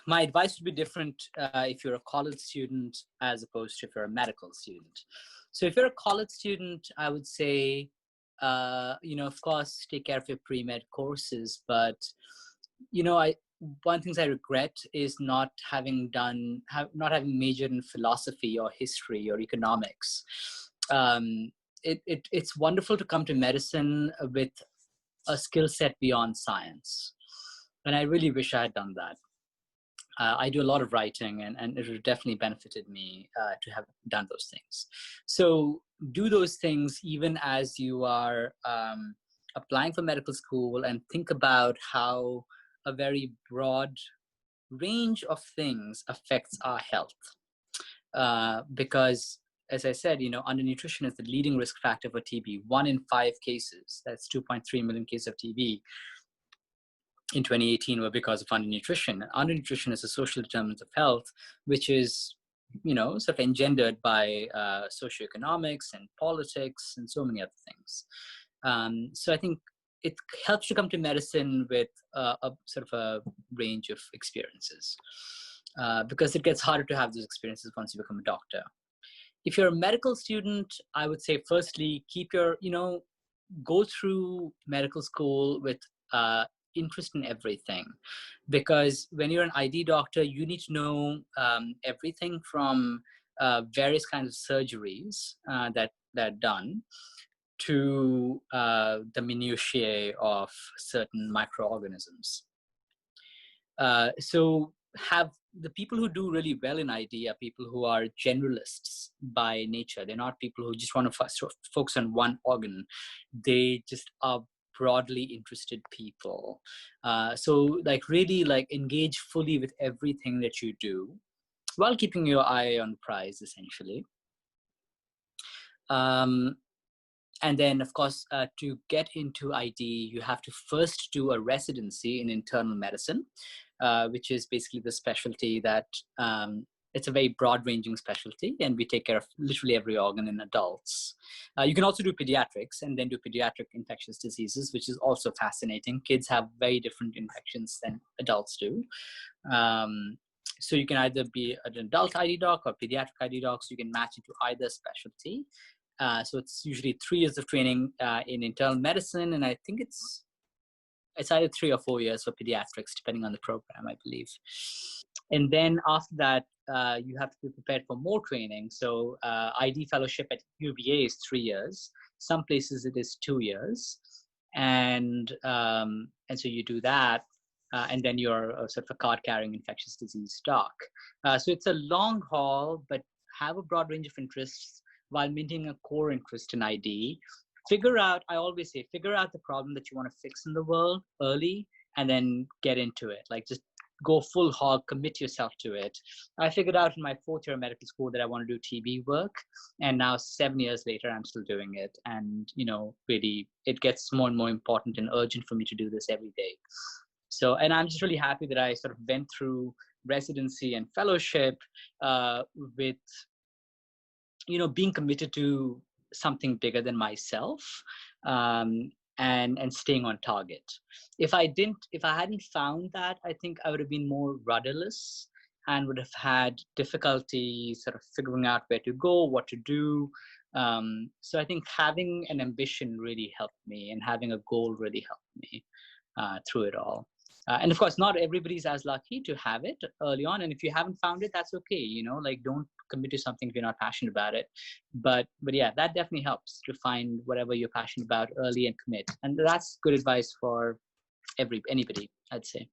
my advice would be different if you're a college student as opposed to if you're a medical student. So if you're a college student, I would say, of course, take care of your pre-med courses. But, one of the things I regret is not having majored in philosophy or history or economics. It's wonderful to come to medicine with a skill set beyond science. And I really wish I had done that. I do a lot of writing, and it would definitely benefited me to have done those things. So do those things even as you are applying for medical school, and think about how a very broad range of things affects our health. Because, as I said, undernutrition is the leading risk factor for TB. 1 in 5 cases, that's 2.3 million cases of TB, in 2018 were because of undernutrition. Undernutrition is a social determinant of health, which is, sort of engendered by socioeconomics and politics and so many other things. So I think it helps you come to medicine with a sort of a range of experiences, because it gets harder to have those experiences once you become a doctor. If you're a medical student, I would say, firstly, go through medical school with interest in everything, because when you're an ID doctor, you need to know everything from various kinds of surgeries that are done to the minutiae of certain microorganisms. So have the people who do really well in ID are people who are generalists by nature. They're not people who just want to focus on one organ. They just are broadly interested people. So really engage fully with everything that you do while keeping your eye on the prize, essentially. And then, of course, to get into ID, you have to first do a residency in internal medicine, which is basically the specialty that it's a very broad-ranging specialty, and we take care of literally every organ in adults. You can also do pediatrics and then do pediatric infectious diseases, which is also fascinating. Kids have very different infections than adults do. So you can either be an adult ID doc or pediatric ID doc, so you can match into either specialty. So it's usually 3 years of training in internal medicine, and I think it's either 3 or 4 years for pediatrics, depending on the program, I believe. And then after that, you have to be prepared for more training. So ID fellowship at UVA is 3 years. Some places it is 2 years, and so you do that, and then you're a sort of a card-carrying infectious disease doc. So it's a long haul, but have a broad range of interests while maintaining a core interest in ID. I always say, figure out the problem that you want to fix in the world early, and then get into it. Just go full hog, commit yourself to it. I figured out in my 4th year of medical school that I want to do TB work, and now 7 years later, I'm still doing it. And, really, it gets more and more important and urgent for me to do this every day. So, and I'm just really happy that I sort of went through residency and fellowship with, being committed to something bigger than myself, and staying on target. If I hadn't found that, I think I would have been more rudderless and would have had difficulty sort of figuring out where to go, what to do. So I think having an ambition really helped me, and having a goal really helped me through it all. And of course, not everybody's as lucky to have it early on. And if you haven't found it, that's okay. Don't commit to something if you're not passionate about it. But yeah, that definitely helps to find whatever you're passionate about early and commit. And that's good advice for anybody, I'd say.